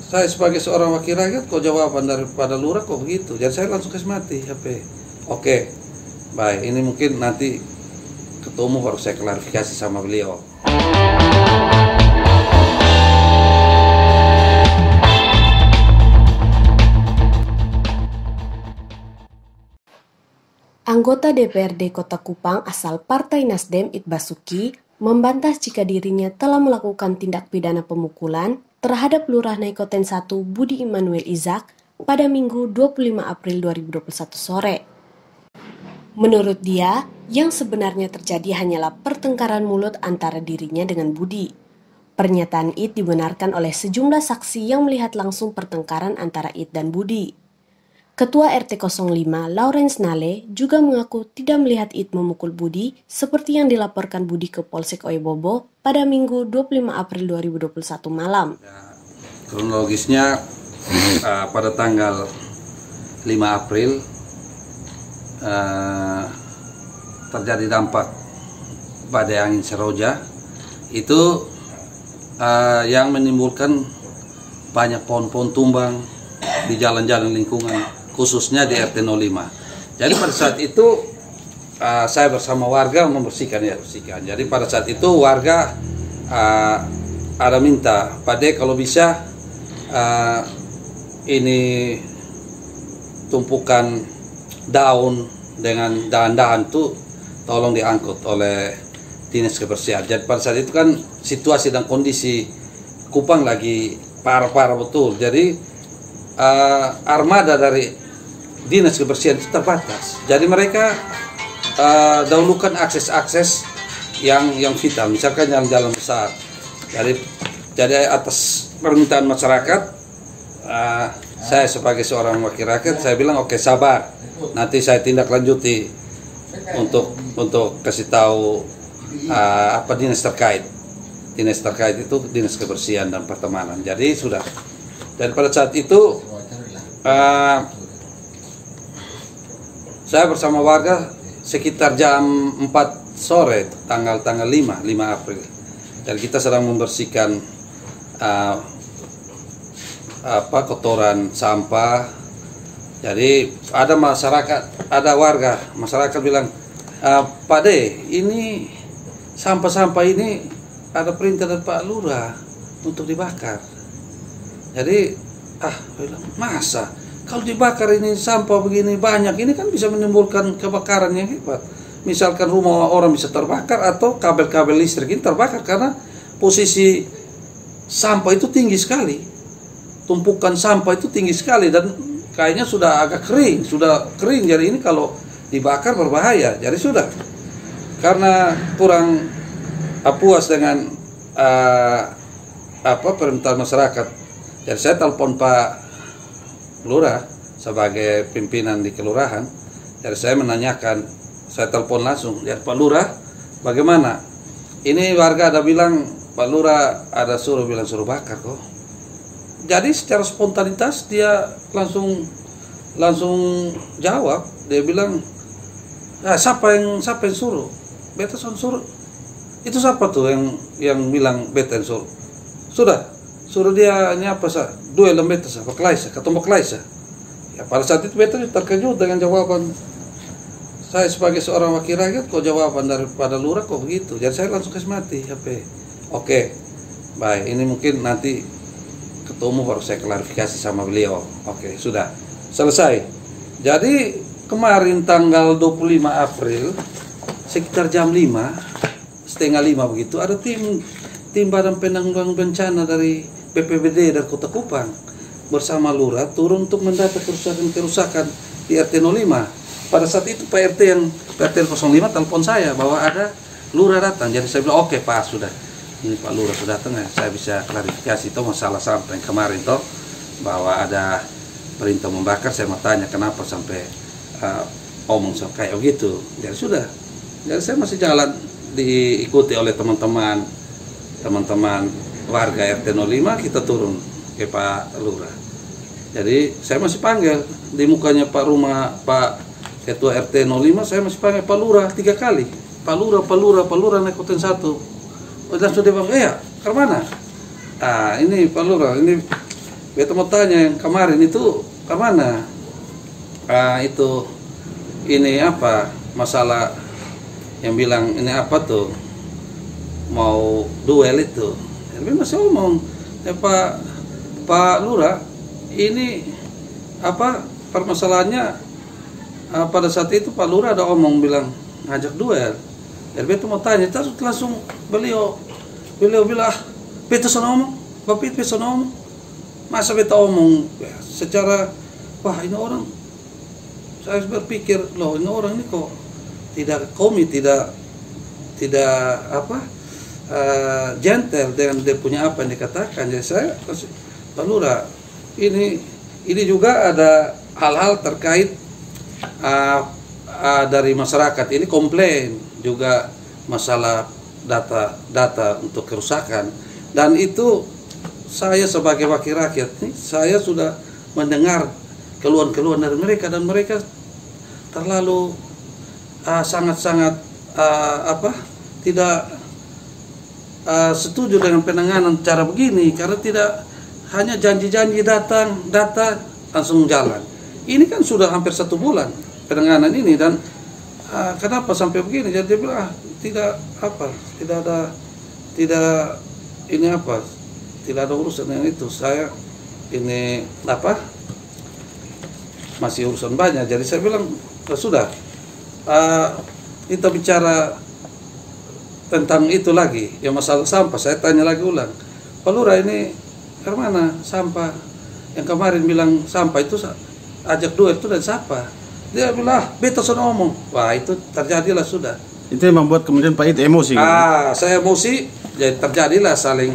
saya sebagai seorang wakil rakyat kok jawaban daripada lurah kok begitu. Jadi saya langsung kasih mati HP. Oke, baik, ini mungkin nanti ketemu baru saya klarifikasi sama beliau. Anggota DPRD Kota Kupang asal Partai Nasdem Id Basuki membantah jika dirinya telah melakukan tindak pidana pemukulan terhadap Lurah Naikoten 1 Budi Immanuel Izak pada Minggu 25 April 2021 sore. Menurut dia, yang sebenarnya terjadi hanyalah pertengkaran mulut antara dirinya dengan Budi. Pernyataan Id dibenarkan oleh sejumlah saksi yang melihat langsung pertengkaran antara Id dan Budi. Ketua RT 05 Lawrence Nale juga mengaku tidak melihat Id memukul Budi seperti yang dilaporkan Budi ke Polsek Oyobobo pada Minggu 25 April 2021 malam. Kronologisnya pada tanggal 5 April terjadi dampak badai angin seroja itu yang menimbulkan banyak pohon-pohon tumbang di jalan-jalan lingkungan, khususnya di RT 05. Jadi pada saat itu saya bersama warga membersihkan. Jadi pada saat itu warga ada minta, Pak De kalau bisa ini tumpukan daun dengan dahan-dahan itu tolong diangkut oleh dinas kebersihan. Jadi pada saat itu kan situasi dan kondisi Kupang lagi parah-parah betul. Jadi armada dari dinas kebersihan itu terbatas. Jadi mereka dahulukan akses-akses yang vital, misalkan jalan-jalan besar. Jadi atas permintaan masyarakat, saya sebagai seorang wakil rakyat, saya bilang oke, sabar, nanti saya tindak lanjuti untuk kasih tahu apa dinas terkait. Dinas terkait itu dinas kebersihan dan pertemanan. Jadi sudah. Dan pada saat itu saya bersama warga sekitar jam 4 sore tanggal 5 April. Dan kita sedang membersihkan kotoran sampah. Jadi ada masyarakat, ada warga, masyarakat bilang, Pak De, ini sampah-sampah ini ada perintah dari Pak Lurah untuk dibakar. Jadi bilang, masa kalau dibakar ini sampah begini banyak, ini kan bisa menimbulkan kebakaran yang hebat. Misalkan rumah orang bisa terbakar atau kabel-kabel listrik ini terbakar karena posisi sampah itu tinggi sekali. Tumpukan sampah itu tinggi sekali dan kayaknya sudah agak kering, jadi ini kalau dibakar berbahaya. Jadi sudah. Karena kurang puas dengan permintaan masyarakat. Jadi saya telepon Pak Lurah sebagai pimpinan di kelurahan. Jadi saya menanyakan, saya telepon langsung, lihat Pak Lurah, bagaimana? Ini warga ada bilang Pak Lurah ada suruh bakar kok. Jadi secara spontanitas dia langsung jawab, dia bilang, siapa yang suruh? Beta suruh. Itu siapa tuh yang bilang beta yang suruh? Suruh dia ini apa sah? Duel beta sah, ketemu Klaisa. Ya pada saat itu beta terkejut dengan jawaban. Saya sebagai seorang wakil rakyat kok jawaban daripada lurah kok begitu. Jadi saya langsung kasih mati HP. Oke, baik, ini mungkin nanti ketemu baru saya klarifikasi sama beliau. Oke, sudah selesai. Jadi kemarin tanggal 25 April sekitar jam 4:30 begitu ada tim Badan Penanggulangan Bencana dari BPBD dari Kota Kupang bersama Lurah turun untuk mendata kerusakan di RT 05. Pada saat itu Pak RT 05 telepon saya bahwa ada Lurah datang. Jadi saya bilang oke Pak, sudah. Ini Pak Lurah sudah datang, saya bisa klarifikasi itu masalah sampah yang kemarin toh bahwa ada perintah membakar. Saya mau tanya kenapa sampai omong kayak gitu. Jadi sudah. Jadi saya masih jalan diikuti oleh teman-teman warga RT 05, kita turun ke Pak Lurah. Jadi saya masih panggil di mukanya Pak Ketua RT 05, saya masih panggil Pak Lurah 3 kali. Pak Lurah Naikoten 1. Dan sudah bang, ke mana? Ini Pak Lurah, ini beta mau tanya yang kemarin itu kemana? Itu ini apa masalah yang bilang ini apa tuh mau duel itu? Tapi masih omong, Pak Lurah, ini apa permasalahannya? Pada saat itu Pak Lurah ada omong bilang ngajak duel. Jadi beta mau tanya, terus langsung beliau bilang, beta sono omong, bapak itu sono omong. Masa beta omong ya, secara wah ini orang, saya berpikir loh ini orang ini kok tidak komit, tidak apa gentle dengan dia punya apa yang dikatakan. Jadi saya Pak Lurah, ini juga ada hal-hal terkait dari masyarakat ini komplain juga masalah data untuk kerusakan, dan itu saya sebagai wakil rakyat nih, saya sudah mendengar keluhan-keluhan dari mereka, dan mereka terlalu sangat-sangat tidak setuju dengan penanganan cara begini, karena tidak hanya janji-janji data langsung jalan. Ini kan sudah hampir 1 bulan penanganan ini, dan kenapa sampai begini? Jadi dia bilang tidak ada urusan yang itu. Saya ini masih urusan banyak. Jadi saya bilang sudah kita bicara tentang itu lagi, yang masalah sampah. Saya tanya lagi ulang, Pak Lurah, ini kemana sampah yang kemarin bilang sampah itu ajak duel itu dan siapa? Dia bilang beta sono omong. Wah, itu terjadilah sudah. Itu yang membuat kemudian Pak It emosi. Saya emosi, jadi terjadilah saling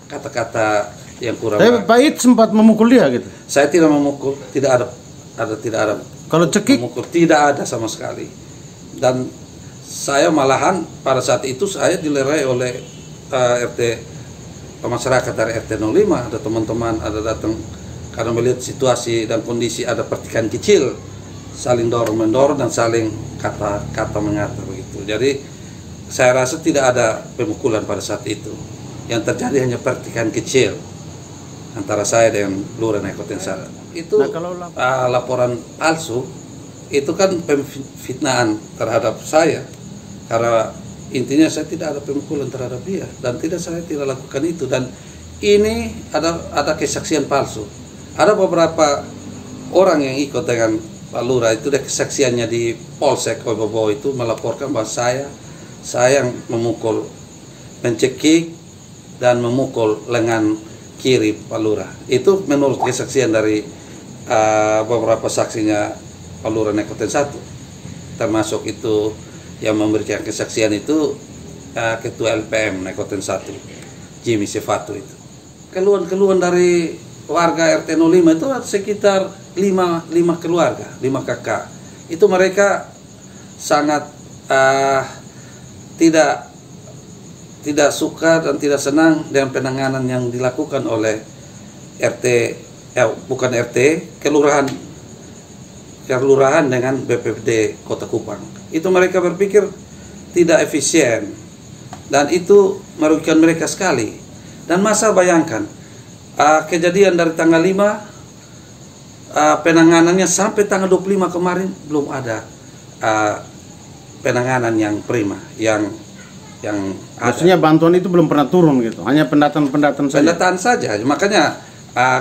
kata-kata yang kurang. Tapi Pak It sempat memukul dia gitu. Saya tidak memukul, tidak ada. Kalau cekik memukul tidak ada sama sekali. Dan saya malahan pada saat itu saya dilerai oleh RT masyarakat dari RT 05, ada teman-teman ada datang karena melihat situasi dan kondisi ada pertikaian kecil, saling dorong-mendorong dan saling kata mengata begitu. Jadi saya rasa tidak ada pemukulan pada saat itu. Yang terjadi hanya pertikaian kecil antara saya dengan Lurah Naikoten Satu. Itu laporan palsu, itu kan pemfitnaan terhadap saya. Karena intinya saya tidak ada pemukulan terhadap dia, dan saya tidak lakukan itu. Dan ini ada kesaksian palsu. Ada beberapa orang yang ikut dengan Pak Lurah itu, ada kesaksiannya di Polsek Obobo itu melaporkan bahwa saya yang memukul, mencekik dan memukul lengan kiri Pak Lurah. Itu menurut kesaksian dari beberapa saksinya Pak Lurah Naikoten Satu, termasuk itu yang memberikan kesaksian itu Ketua LPM Naikoten Satu, Jimmy Sefatu itu. Keluhan-keluhan dari warga RT 05 itu sekitar 5 keluarga, 5 kakak. Itu mereka sangat tidak suka dan tidak senang dengan penanganan yang dilakukan oleh kelurahan dengan BPD Kota Kupang. Itu mereka berpikir tidak efisien, dan itu merugikan mereka sekali. Dan masa bayangkan kejadian dari tanggal 5 penanganannya sampai tanggal 25 kemarin belum ada penanganan yang prima, yang maksudnya bantuan itu belum pernah turun gitu, hanya pendataan saja. Pendataan saja. Makanya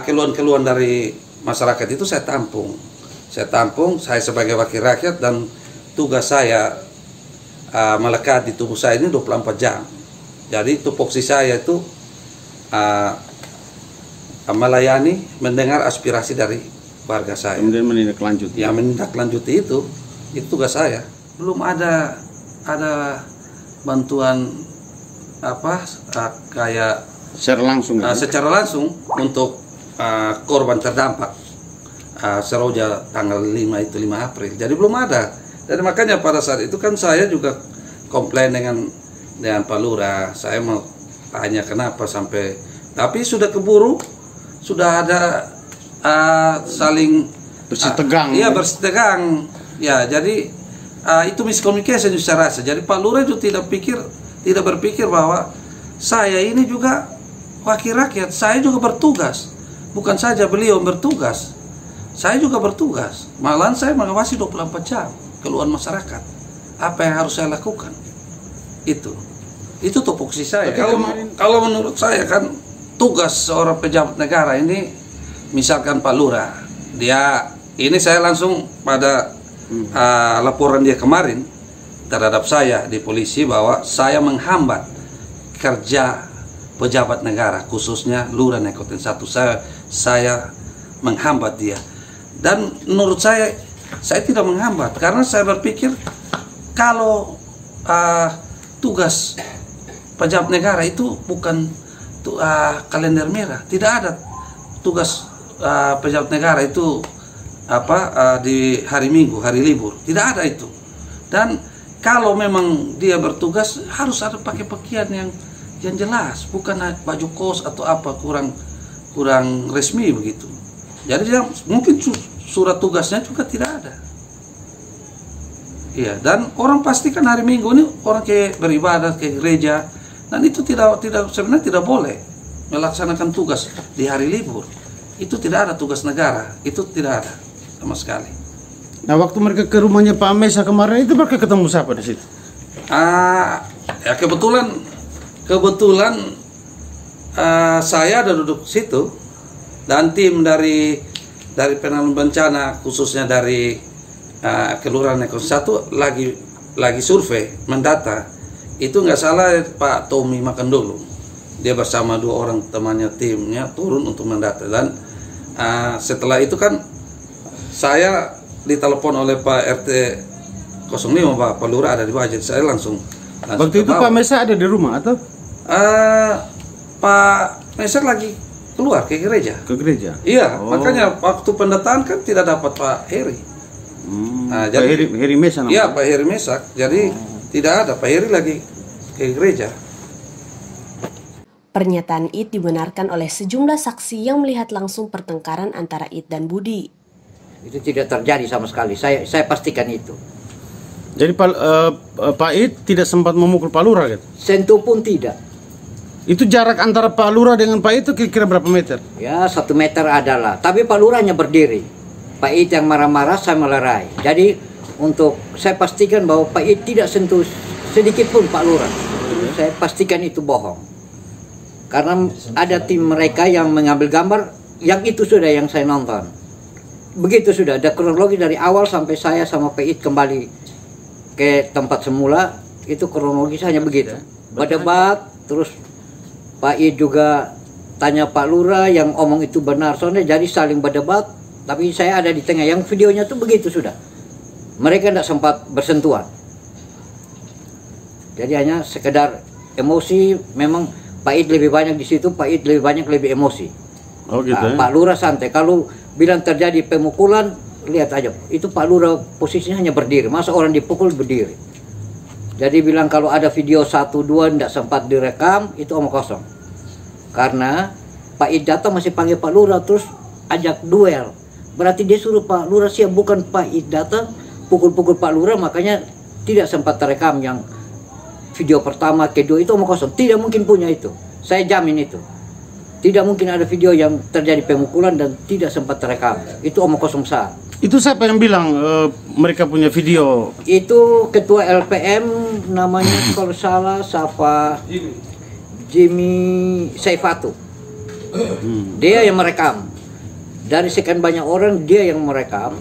keluhan-keluhan dari masyarakat itu saya tampung. Saya sebagai wakil rakyat, dan tugas saya melekat di tubuh saya ini 24 jam. Jadi tupoksi saya itu melayani, mendengar aspirasi dari warga saya. Kemudian menindaklanjuti. Ya, menindaklanjuti itu tugas saya. Belum ada bantuan kayak secara langsung untuk korban terdampak Seroja tanggal 5 itu 5 April. Jadi belum ada. Dan makanya pada saat itu kan saya juga komplain dengan Pak Lurah. Saya mau tanya kenapa sampai, tapi sudah keburu, sudah ada saling bersitegang. Iya, bersitegang. Ya, jadi itu miscommunication saya rasa. Jadi Pak Lurah itu tidak berpikir bahwa saya ini juga wakil rakyat, saya juga bertugas bukan saja beliau bertugas, saya juga bertugas. Malahan saya mengawasi 24 jam keluhan masyarakat. Apa yang harus saya lakukan? Itu tupoksi saya. Kalau menurut saya kan tugas seorang pejabat negara ini, misalkan Pak Lurah, ini saya langsung pada laporan dia kemarin terhadap saya di polisi bahwa saya menghambat kerja pejabat negara, khususnya Lurah Nekoten 1. Saya menghambat dia. Dan menurut saya tidak menghambat, karena saya berpikir kalau tugas pejabat negara itu bukan kalender merah. Tidak ada tugas pejabat negara itu di hari Minggu, hari libur. Tidak ada itu. Dan kalau memang dia bertugas harus ada pakai pakaian yang jelas, bukan baju kos atau apa kurang resmi begitu. Jadi dia mungkin surat tugasnya juga tidak ada. Iya, dan orang pasti kan hari Minggu ini orang beribadah ke gereja, dan itu sebenarnya tidak boleh melaksanakan tugas di hari libur. Itu tidak ada tugas negara, itu tidak ada sama sekali. Nah, waktu mereka ke rumahnya Pak Mesa kemarin itu mereka ketemu siapa di situ? Ya kebetulan saya ada duduk situ, dan tim dari penanggulangan bencana khususnya dari Kelurahan Nekoten 1 lagi survei mendata. Itu nggak salah Pak Tommy Makandolo, dia bersama 2 orang temannya, timnya turun untuk mendata. Dan setelah itu kan saya ditelepon oleh Pak RT 05, Pak Lurah ada di bawah, jadi saya langsung waktu itu Pak Mesa ada di rumah atau? Pak Mesa lagi keluar ke gereja. Ke gereja? Iya, makanya waktu pendataan kan tidak dapat Pak Heri. Jadi Pak Heri Mesa namanya? Iya, Pak Heri Mesa. Jadi tidak ada, Pak Heri lagi ke gereja. Pernyataan It dibenarkan oleh sejumlah saksi yang melihat langsung pertengkaran antara It dan Budi. Itu tidak terjadi sama sekali, saya pastikan itu. Jadi Pak It tidak sempat memukul Pak Lurah gitu? Sentuh pun tidak. Itu jarak antara Pak Lurah dengan Pak It itu kira-kira berapa meter? Ya 1 meter adalah, tapi Pak Lurahnya berdiri. Pak It yang marah-marah, saya melerai. Jadi saya pastikan bahwa Pak It tidak sentuh sedikit pun Pak Lurah. Saya pastikan itu bohong. Karena ada tim mereka yang mengambil gambar, yang itu sudah yang saya nonton. Begitu sudah, ada kronologi dari awal sampai saya sama Pak It kembali ke tempat semula, itu kronologi hanya begitu. Berdebat, terus Pak It juga tanya Pak Lurah yang omong itu benar. Soalnya jadi saling berdebat, tapi saya ada di tengah. Yang videonya tuh begitu sudah. Mereka tidak sempat bersentuhan. Jadi hanya sekedar emosi. Memang Pak It lebih banyak di situ, Pak It lebih emosi. Oh gitu. Pak Lurah santai. Kalau bilang terjadi pemukulan, lihat aja. Itu Pak Lurah posisinya hanya berdiri. Masa orang dipukul berdiri. Jadi bilang kalau ada video 1-2 tidak sempat direkam, itu omong kosong. Karena Pak It datang masih panggil Pak Lurah, terus ajak duel. Berarti dia suruh Pak Lurah siap, bukan Pak It datang pukul-pukul Pak Lurah, makanya tidak sempat terekam yang video pertama, kedua itu omong kosong. Tidak mungkin punya itu. Saya jamin itu. Tidak mungkin ada video yang terjadi pemukulan dan tidak sempat terekam. Itu omong kosong besar. Itu siapa yang bilang mereka punya video? Itu ketua LPM namanya kalau salah siapa? Jimmy Saifatu. Dia yang merekam. Dari sekian banyak orang dia yang merekam.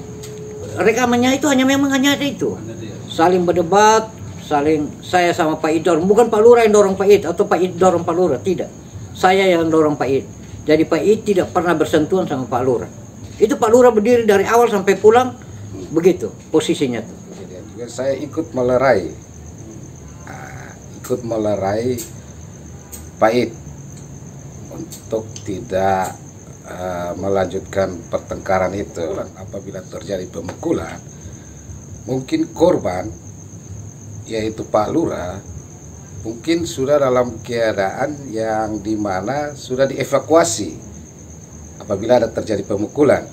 Rekamannya itu memang hanya ada itu. Saling berdebat, saya sama Pak It dorong. Bukan Pak Lurah yang dorong Pak It atau Pak It dorong Pak Lurah, tidak. Saya yang dorong Pak It. Jadi Pak It tidak pernah bersentuhan sama Pak Lurah. Itu Pak Lurah berdiri dari awal sampai pulang begitu posisinya tuh. Saya ikut melerai Pak It untuk tidak melanjutkan pertengkaran itu. Apabila terjadi pemukulan, mungkin korban yaitu Pak Lurah mungkin sudah dalam keadaan yang dimana sudah dievakuasi apabila ada terjadi pemukulan.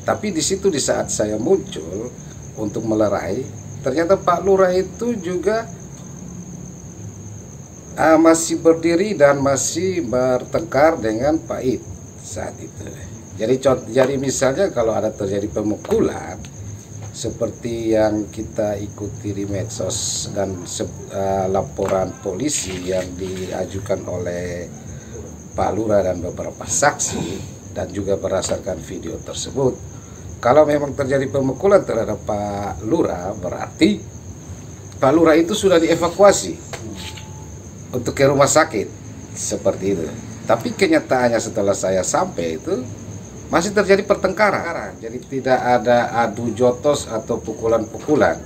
Tapi di situ di saat saya muncul untuk melerai, ternyata Pak Lurah itu juga masih berdiri dan masih bertengkar dengan Pak It. saat itu. Jadi misalnya kalau ada terjadi pemukulan seperti yang kita ikuti di medsos dan laporan polisi yang diajukan oleh Pak Lurah dan beberapa saksi dan juga berdasarkan video tersebut, kalau memang terjadi pemukulan terhadap Pak Lurah, berarti Pak Lurah itu sudah dievakuasi untuk ke rumah sakit seperti itu. Tapi kenyataannya setelah saya sampai itu masih terjadi pertengkaran. Jadi tidak ada adu jotos atau pukulan-pukulan.